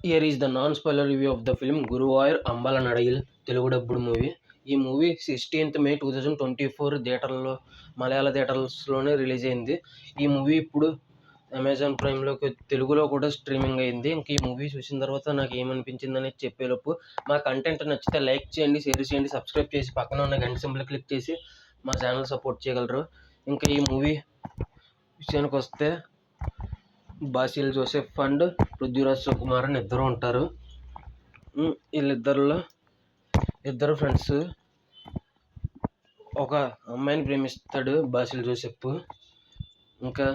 Here is the non spoiler review of the film Guruvayur Ambala Nadayil Telugu dubbed movie. ఈ movie 16th May 2024 థియేటర్లో మలయాళ థియేటర్స్లోనే release అయింది. ఈ movie ఇప్పుడు Amazon ప్రైమ్లోకి తెలుగులో కూడా స్ట్రీమింగ్ అయింది. ఇంక ఈ మూవీ చూసిన తర్వాత నాకు ఏమనిపించింది అనేది చెప్పేలోపు, మా కంటెంట్ నచ్చితే లైక్ చేయండి, షేర్ చేయండి, సబ్స్క్రైబ్ చేసి పక్కన ఉన్న గంట సింబల్ క్లిక్ చేసి మా ఛానల్ సపోర్ట్ చేయగలరు. ఇంకా ఈ మూవీ విషయానికి వస్తే బాసిల్ జోసెఫ్ అండ్ పృథ్వీరాజ్ సుకుమార్ అని ఇద్దరు ఉంటారు. వీళ్ళిద్దరిలో ఇద్దరు ఫ్రెండ్స్. ఒక అమ్మాయిని ప్రేమిస్తాడు బాసిల్ జోసెఫ్. ఇంకా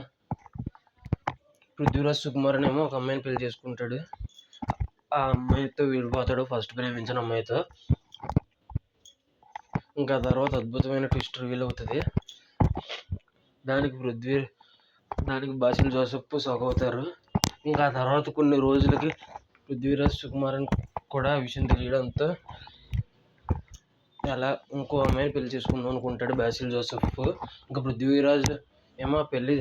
పృథ్వీరాజ్ సుకుమార్ ఏమో ఒక అమ్మాయిని పెళ్లి చేసుకుంటాడు. ఆ అమ్మాయితో విడిపోతాడు, ఫస్ట్ ప్రేమించిన అమ్మాయితో. ఇంకా తర్వాత అద్భుతమైన ట్విస్ట్ రివీల్ అవుతుంది. దానికి బాసిల్ జోసెఫ్ షాక్ అవుతారు. ఇంకా తర్వాత కొన్ని రోజులకి పృథ్వీరాజ్ సుకుమార్ కూడా ఆ విషయం తెలియడంతో అలా ఇంకో అమ్మాయిని పెళ్లి చేసుకుందాం అనుకుంటాడు బాసిల్ జోసెఫ్. ఇంకా పృథ్వీరాజ్ ఏమో పెళ్ళి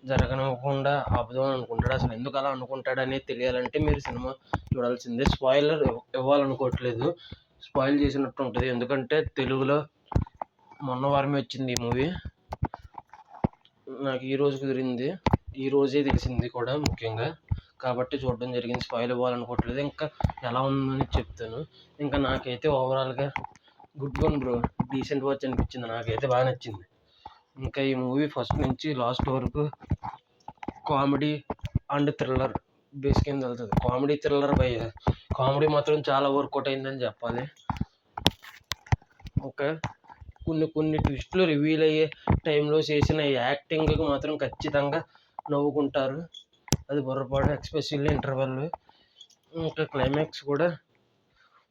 జరగనివ్వకుండా ఆపుదాం అనుకుంటాడు. అసలు ఎందుకు అలా అనుకుంటాడు అనేది తెలియాలంటే మీరు సినిమా చూడాల్సిందే. స్పాయిలర్ ఇవ్వాలనుకోవట్లేదు, స్పాయిల్ చేసినట్టు ఉంటుంది. ఎందుకంటే తెలుగులో మొన్న వారమే వచ్చింది ఈ మూవీ. నాకు ఈరోజు కుదిరింది, ఈరోజే తెలిసింది కూడా ముఖ్యంగా, కాబట్టి చూడడం జరిగింది. స్పాయిల్ ఇవ్వాలనుకోవట్లేదు. ఇంకా ఎలా ఉందని చెప్తాను. ఇంకా నాకైతే ఓవరాల్గా good one bro, decent watch అనిపించింది. నాకైతే బాగా నచ్చింది. ఇంకా ఈ మూవీ ఫస్ట్ నుంచి లాస్ట్ వరకు కామెడీ అండ్ థ్రిల్లర్ బేస్ కింద వెళ్తుంది. కామెడీ థ్రిల్లర్ కామెడీ మాత్రం చాలా వర్కౌట్ అయిందని చెప్పాలి. ఇంకా కొన్ని ట్విస్టులు రివీల్ అయ్యే టైంలో చేసిన యాక్టింగ్కి మాత్రం ఖచ్చితంగా నవ్వుకుంటారు. అది పొరపాటు, ఎక్స్పెషల్లీ ఇంటర్వెల్. ఇంకా క్లైమాక్స్ కూడా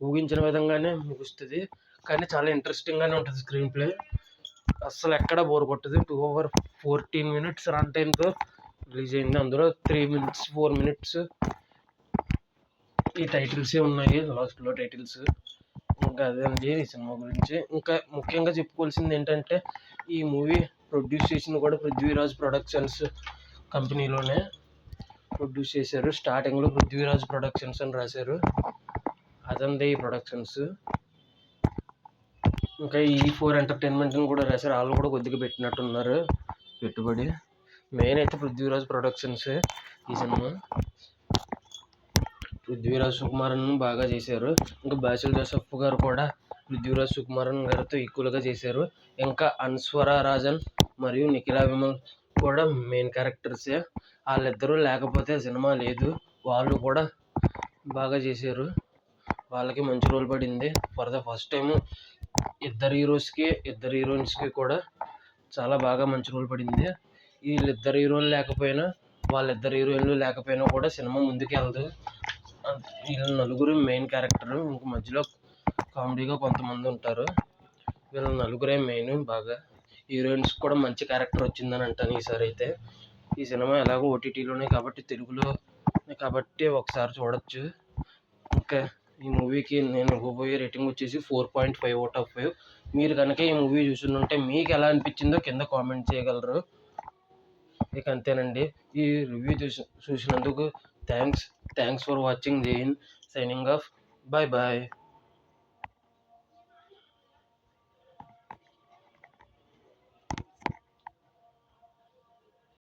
ఊహించిన విధంగానే ముగుస్తుంది. కానీ చాలా ఇంట్రెస్టింగ్గానే ఉంటుంది స్క్రీన్ ప్లే. అస్సలు ఎక్కడ బోర్ కొట్టదు. 2 hours 14 minutes రన్ టైంతో రిలీజ్ అయింది. అందులో 3 minutes 4 minutes ఈ టైటిల్సే ఉన్నాయి, లాస్ట్లో టైటిల్స్. ఇంకా అదండి ఈ సినిమా గురించి. ఇంకా ముఖ్యంగా చెప్పుకోవాల్సింది ఏంటంటే, ఈ మూవీ ప్రొడ్యూస్ చేసింది కూడా పృథ్వీరాజ్ ప్రొడక్షన్స్ కంపెనీలోనే ప్రొడ్యూస్ చేశారు. స్టార్టింగ్లో పృథ్వీరాజ్ ప్రొడక్షన్స్ అని రాశారు, అదండి ఈ ప్రొడక్షన్స్. ఇంకా E4 ఎంటర్టైన్మెంట్ని కూడా రాశారు, వాళ్ళు కూడా కొద్దిగా పెట్టినట్టున్నారు పెట్టుబడి. మెయిన్ అయితే పృథ్వీరాజ్ ప్రొడక్షన్సే ఈ సినిమా. పృథ్వీరాజ్ సుకుమారన్ బాగా చేశారు. ఇంకా బాసిల్ జోసెఫ్ గారు కూడా పృథ్వీరాజ్ సుకుమారన్ గారితో ఈక్వల్గా చేశారు. ఇంకా అన్స్వరా రాజన్ మరియు నిఖిలా విమల్ కూడా మెయిన్ క్యారెక్టర్సే. వాళ్ళిద్దరూ లేకపోతే సినిమా లేదు. వాళ్ళు కూడా బాగా చేశారు, వాళ్ళకి మంచి రోల్ పడింది. ఫర్ ద ఫస్ట్ టైం ఇద్దరు హీరోయిన్స్కి కూడా చాలా బాగా మంచి రోల్ పడింది. వీళ్ళిద్దరు హీరోలు లేకపోయినా, వాళ్ళిద్దరు హీరోయిన్లు లేకపోయినా కూడా సినిమా ముందుకు వెళ్దు. వీళ్ళ నలుగురు మెయిన్ క్యారెక్టర్. ఇంక మధ్యలో కామెడీగా కొంతమంది ఉంటారు. వీళ్ళ నలుగురే మెయిన్. బాగా హీరోయిన్స్ కూడా మంచి క్యారెక్టర్ వచ్చిందని అంటాను ఈసారి అయితే. ఈ సినిమా ఎలాగో ఓటీటీలోనే కాబట్టి, తెలుగులో కాబట్టి ఒకసారి చూడొచ్చు. ఇంకా ఈ మూవీకి నేను ఇవ్వబోయే రేటింగ్ వచ్చేసి 4.5 out of 5. మీరు కనుక ఈ మూవీ చూసుంటే మీకు ఎలా అనిపించిందో కింద కామెంట్ చేయగలరు. ఇక అంతేనండి. ఈ రివ్యూ చూసినందుకు thanks for watching. Jai Hind. Signing off. Bye bye.